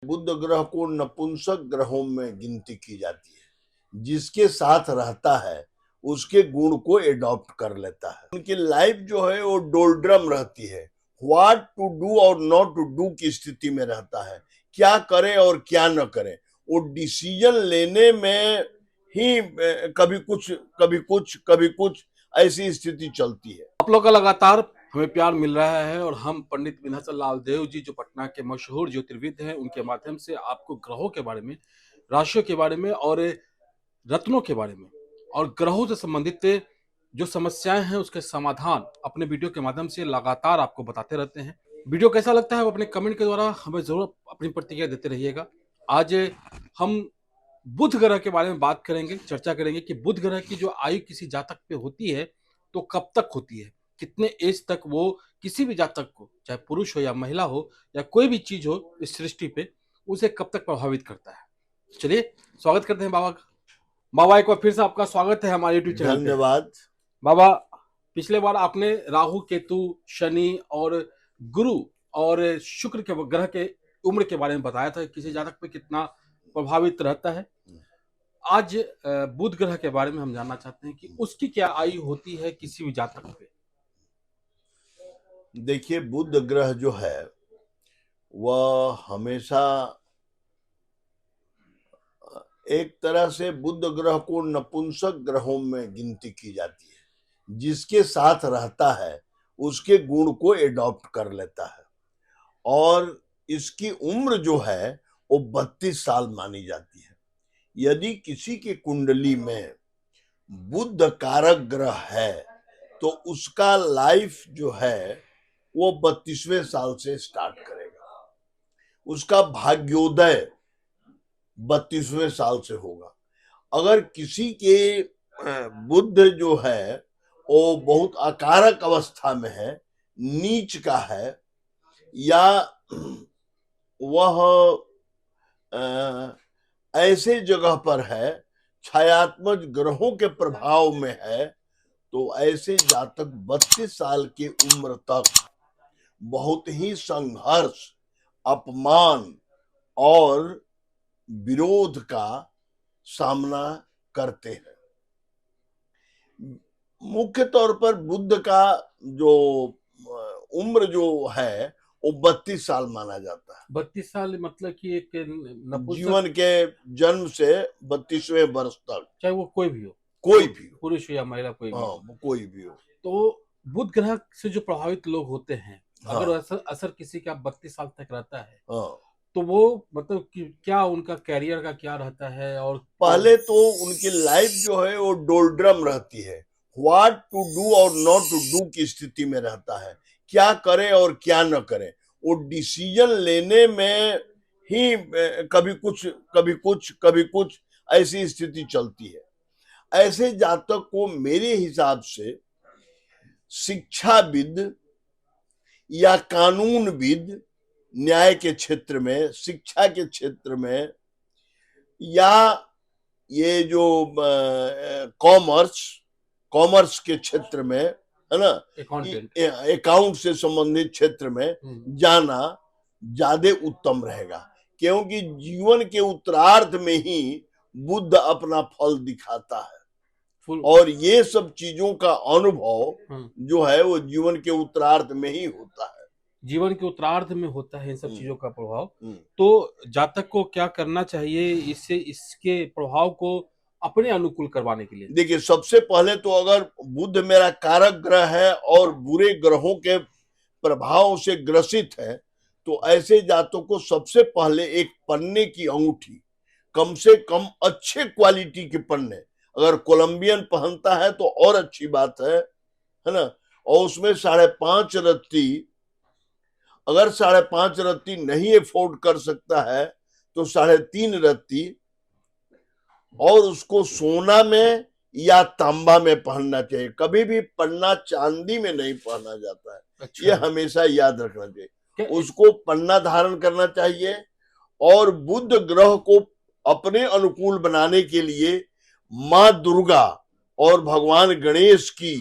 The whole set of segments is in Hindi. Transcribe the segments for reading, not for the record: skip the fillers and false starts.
बुध ग्रह को नपुंसक ग्रहों में गिनती की जाती है। जिसके साथ रहता है उसके गुण को एडॉप्ट कर लेता है। उनकी लाइफ जो है वो डोल्ड्रम रहती है। व्हाट टू डू और नॉट टू डू की स्थिति में रहता है। क्या करे और क्या न करे, वो डिसीजन लेने में ही कभी कुछ कभी कुछ कभी कुछ ऐसी स्थिति चलती है। आप लोग का लगातार हमें प्यार मिल रहा है और हम पंडित विंध्याचल लाल देव जी जो पटना के मशहूर ज्योतिर्विद हैं, उनके माध्यम से आपको ग्रहों के बारे में, राशियों के बारे में और रत्नों के बारे में और ग्रहों से संबंधित जो समस्याएं हैं उसके समाधान अपने वीडियो के माध्यम से लगातार आपको बताते रहते हैं। वीडियो कैसा लगता है वो अपने कमेंट के द्वारा हमें जरूर अपनी प्रतिक्रिया देते रहिएगा। आज हम बुध ग्रह के बारे में बात करेंगे, चर्चा करेंगे कि बुध ग्रह की जो आयु किसी जातक पे होती है तो कब तक होती है, कितने एज तक वो किसी भी जातक को, चाहे पुरुष हो या महिला हो या कोई भी चीज हो इस सृष्टि पे, उसे कब तक प्रभावित करता है। चलिए स्वागत करते हैं बाबा का। बाबा एक बार फिर से आपका स्वागत है हमारे यूट्यूब चैनल पे। धन्यवाद। बाबा पिछले बार आपने राहु, केतु, शनि और गुरु और शुक्र के ग्रह के उम्र के बारे में बताया था, किसी जातक पे कितना प्रभावित रहता है। आज बुध ग्रह के बारे में हम जानना चाहते हैं कि उसकी क्या आयु होती है किसी भी जातक पे। देखिए, बुध ग्रह जो है वह हमेशा एक तरह से बुध ग्रह को नपुंसक ग्रहों में गिनती की जाती है। जिसके साथ रहता है उसके गुण को एडॉप्ट कर लेता है और इसकी उम्र जो है वो 32 साल मानी जाती है। यदि किसी की कुंडली में बुध कारक ग्रह है तो उसका लाइफ जो है वो 32वें साल से स्टार्ट करेगा। उसका भाग्योदय 32वें साल से होगा। अगर किसी के बुध जो है वो बहुत अकारक अवस्था में है, नीच का है, या वह ऐसे जगह पर है, छायात्मक ग्रहों के प्रभाव में है, तो ऐसे जातक 32 साल की उम्र तक बहुत ही संघर्ष, अपमान और विरोध का सामना करते हैं। मुख्य तौर पर बुध का जो उम्र जो है वो 32 साल माना जाता है। 32 साल मतलब कि एक जीवन के जन्म से 32वें वर्ष तक, चाहे वो कोई भी हो, पुरुष हो या महिला, कोई भी हो। कोई भी हो। तो बुध ग्रह से जो प्रभावित लोग होते हैं, हाँ, अगर असर किसी का 32 साल तक रहता है, हाँ, तो वो मतलब कि क्या उनका कैरियर का क्या रहता है। और पहले तो उनकी लाइफ जो है वो डोल्ड्रम रहती है। व्हाट टू डू और नॉट टू डू की स्थिति में रहता है। क्या करे और क्या न करे, वो डिसीजन लेने में ही कभी कुछ कभी कुछ कभी कुछ ऐसी स्थिति चलती है। ऐसे जातक को मेरे हिसाब से शिक्षाविद या कानूनविद, न्याय के क्षेत्र में, शिक्षा के क्षेत्र में, या ये जो कॉमर्स के क्षेत्र में है ना, अकाउंट से संबंधित क्षेत्र में जाना ज्यादा उत्तम रहेगा। क्योंकि जीवन के उत्तरार्ध में ही बुध अपना फल दिखाता है और ये सब चीजों का अनुभव जो है वो जीवन के उत्तरार्ध में ही होता है। जीवन के उत्तरार्ध में होता है इन सब चीजों का प्रभाव। तो जातक को क्या करना चाहिए इससे, इसके प्रभाव को अपने अनुकूल करवाने के लिए? देखिए, सबसे पहले तो अगर बुध मेरा कारक ग्रह है और बुरे ग्रहों के प्रभाव से ग्रसित है तो ऐसे जातकों को सबसे पहले एक पन्ने की अंगूठी, कम से कम अच्छे क्वालिटी के पन्ने, अगर कोलंबियन पहनता है तो और अच्छी बात है ना, और उसमें 5.5 रत्ती, अगर 5.5 रत्ती नहीं अफोर्ड कर सकता है तो 3.5 रत्ती, और उसको सोना में या तांबा में पहनना चाहिए। कभी भी पन्ना चांदी में नहीं पहना जाता है। अच्छा। ये हमेशा याद रखना चाहिए। उसको पन्ना धारण करना चाहिए और बुध ग्रह को अपने अनुकूल बनाने के लिए माँ दुर्गा और भगवान गणेश की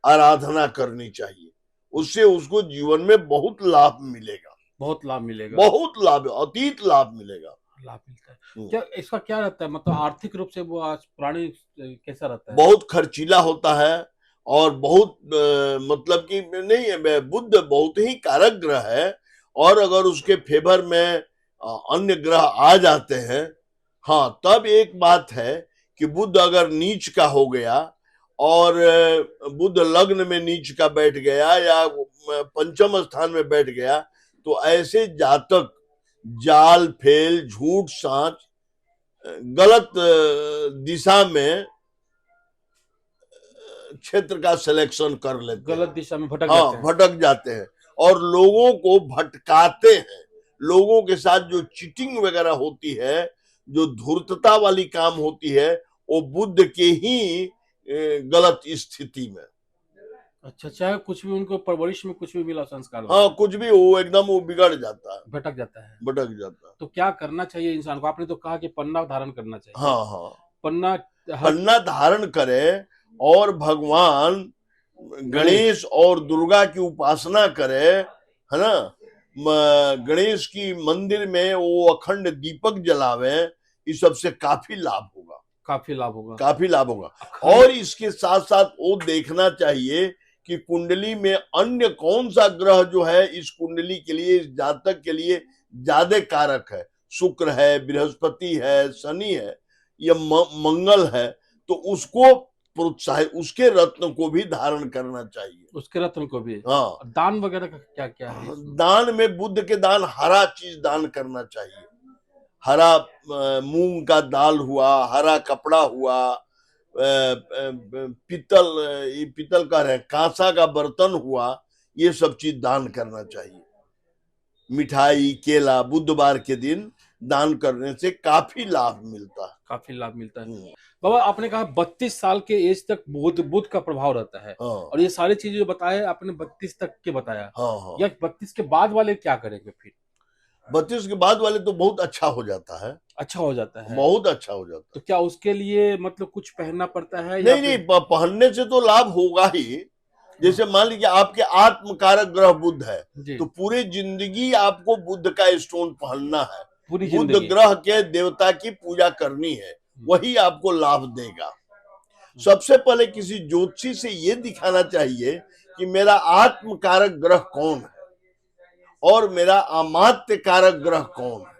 आराधना करनी चाहिए। उससे उसको जीवन में बहुत लाभ मिलेगा। बहुत लाभ मिलेगा। बहुत लाभ, अतीत लाभ मिलेगा। लाभ मिलता है। हम्म। क्या इसका क्या रहता है, मतलब आर्थिक रूप से वो आज प्राणी कैसा रहता है? बहुत खर्चीला होता है और बहुत मतलब कि नहीं है, बुध बहुत ही कारक ग्रह है। और अगर उसके फेवर में अन्य ग्रह आ जाते हैं, हाँ, तब एक बात है कि बुध अगर नीच का हो गया और बुध लग्न में नीच का बैठ गया या पंचम स्थान में बैठ गया, तो ऐसे जातक जाल फेल झूठ साच गलत दिशा में क्षेत्र का सिलेक्शन कर लेते हैं। गलत दिशा में भटक हाँ, जाते हैं। भटक जाते हैं और लोगों को भटकाते हैं। लोगों के साथ जो चीटिंग वगैरह होती है, जो धूर्तता वाली काम होती है, वो बुद्ध के ही गलत स्थिति में। अच्छा, चाहे कुछ भी उनको परवरिश में कुछ भी मिला संस्कार हाँ, वगैरह, कुछ भी वो एकदम वो बिगड़ जाता है, भटक जाता है। भटक जाता है। तो क्या करना चाहिए इंसान को? आपने तो कहा कि पन्ना धारण करना चाहिए। हाँ हाँ, पन्ना पन्ना धारण करे और भगवान गणेश और दुर्गा की उपासना करे, है ना। गणेश की मंदिर में वो अखंड दीपक जलावे, इस सबसे काफी लाभ होगा, काफी लाभ होगा। काफी लाभ होगा। और इसके साथ साथ वो देखना चाहिए कि कुंडली में अन्य कौन सा ग्रह जो है इस कुंडली के लिए, इस जातक के लिए ज्यादा कारक है। शुक्र है, बृहस्पति है, शनि है या मंगल है, तो उसको प्रोत्साहित, उसके रत्न को भी धारण करना चाहिए। उसके रत्न को भी। हाँ, दान वगैरह का क्या क्या है? दान में बुद्ध के दान, हरा चीज दान करना चाहिए। हरा मूंग का दाल हुआ, हरा कपड़ा हुआ, पीतल का रहे कांसा का बर्तन हुआ, ये सब चीज दान करना चाहिए। मिठाई, केला बुधवार के दिन दान करने से काफी लाभ मिलता है। काफी लाभ मिलता है। बाबा, आपने कहा 32 साल के एज तक बुध का प्रभाव रहता है। हाँ, और ये सारी चीजें जो बताए आपने 32 तक के बताया। हाँ हाँ। या 32 के बाद वाले क्या करेंगे फिर? 32 के बाद वाले तो बहुत अच्छा हो जाता है, अच्छा हो जाता है। बहुत अच्छा हो जाता है। तो क्या उसके लिए मतलब कुछ पहनना पड़ता है? नहीं नहीं, पहनने से तो लाभ होगा ही। जैसे मान लीजिए आपके आत्मकारक ग्रह बुध है, तो पूरी जिंदगी आपको बुध का स्टोन पहनना है। बुध ग्रह के देवता की पूजा करनी है, वही आपको लाभ देगा। सबसे पहले किसी ज्योतिषी से ये दिखाना चाहिए कि मेरा आत्मकारक ग्रह कौन है और मेरा अमात्य कारक ग्रह कौन है।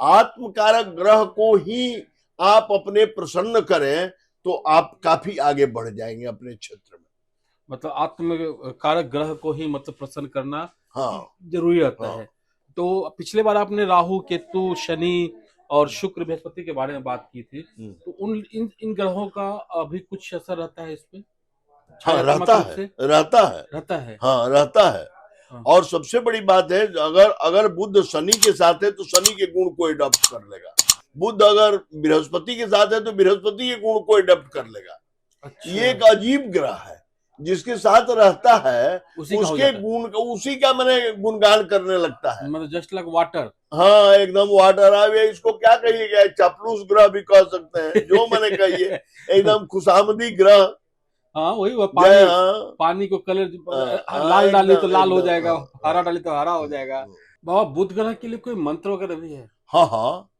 आत्मकारक ग्रह को ही आप अपने प्रसन्न करें तो आप काफी आगे बढ़ जाएंगे अपने क्षेत्र में। मतलब आत्म कारक ग्रह को ही मतलब प्रसन्न करना, हाँ, जरूरी रहता हाँ। है। तो पिछले बार आपने राहु, केतु, शनि और शुक्र, बृहस्पति के बारे में बात की थी। तो इन ग्रहों का अभी कुछ असर रहता है इसमें? हाँ, रहता है। हाँ, रहता है। हाँ। और सबसे बड़ी बात है, अगर बुध शनि के साथ है तो शनि के गुण को एडॉप्ट कर लेगा। बुध अगर बृहस्पति के साथ है तो बृहस्पति के गुण को एडॉप्ट कर लेगा। अच्छा। ये एक अजीब ग्रह है, जिसके साथ रहता है उसके गुण, उसी का मैंने गुणगान करने लगता है। मतलब जस्ट लाइक वाटर। हाँ, एकदम वाटर है। इसको क्या कहिएगा, चापलूस ग्रह भी कह सकते हैं, जो मैंने कहिए एकदम खुशामदी ग्रह। हाँ, वही पानी को कलर लाल डाली तो लाल हो जाएगा, हरा डाली तो हरा हो जाएगा। बाबा, बुध ग्रह के लिए कोई मंत्र वगैरह भी है? हाँ हाँ,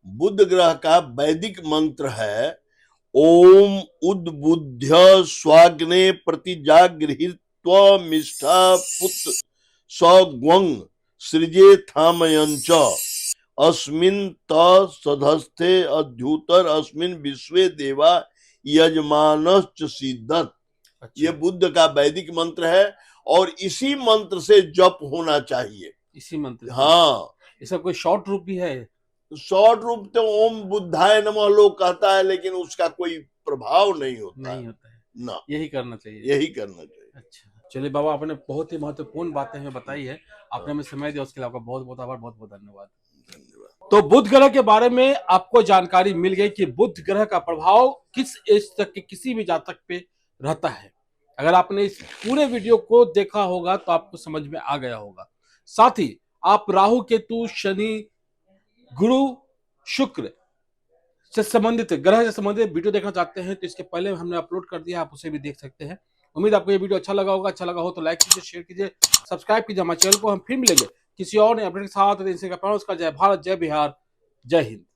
बुध ग्रह का वैदिक मंत्र है ओम उद्बुद्ध्य स्वाग्ने प्रतिजागृहीत्वमिष्ठा पुत्र सग्वंग सृजे थामयंच अस्मिन् तदस्थे अद्युतर अस्मिन् विश्वे देवा यजमानश्च सिद्धत। ये बुद्ध का वैदिक मंत्र है और इसी मंत्र से जप होना चाहिए। इसी मंत्र से? हाँ। इसका कोई शॉर्ट रूप भी है? शॉर्ट रूप तो ओम बुद्धाय नमः लोग कहता है, लेकिन उसका कोई प्रभाव नहीं होता है ना। यही करना चाहिए, यही करना चाहिए। अच्छा, चलिए बाबा, आपने बहुत ही महत्वपूर्ण बातें हमें बताई है। आपने हमें समय दिया, उसके लिए आपका बहुत बहुत आभार, बहुत बहुत धन्यवाद। तो बुध ग्रह के बारे में आपको जानकारी मिल गई कि बुध ग्रह का प्रभाव किस एज तक के किसी भी जातक पे रहता है। अगर आपने इस पूरे वीडियो को देखा होगा तो आपको समझ में आ गया होगा। साथ ही आप राहु, केतु, शनि, गुरु, शुक्र से संबंधित, ग्रह से संबंधित वीडियो देखना चाहते हैं तो इसके पहले हमने अपलोड कर दिया, आप उसे भी देख सकते हैं। उम्मीद आपको ये वीडियो अच्छा लगा होगा। अच्छा लगा हो तो लाइक कीजिए, शेयर कीजिए, सब्सक्राइब कीजिए हमारे चैनल को। हम फिर मिलेंगे किसी और ने अपडेट के साथ इनसे उसका जय भारत, जय बिहार, जय हिंद।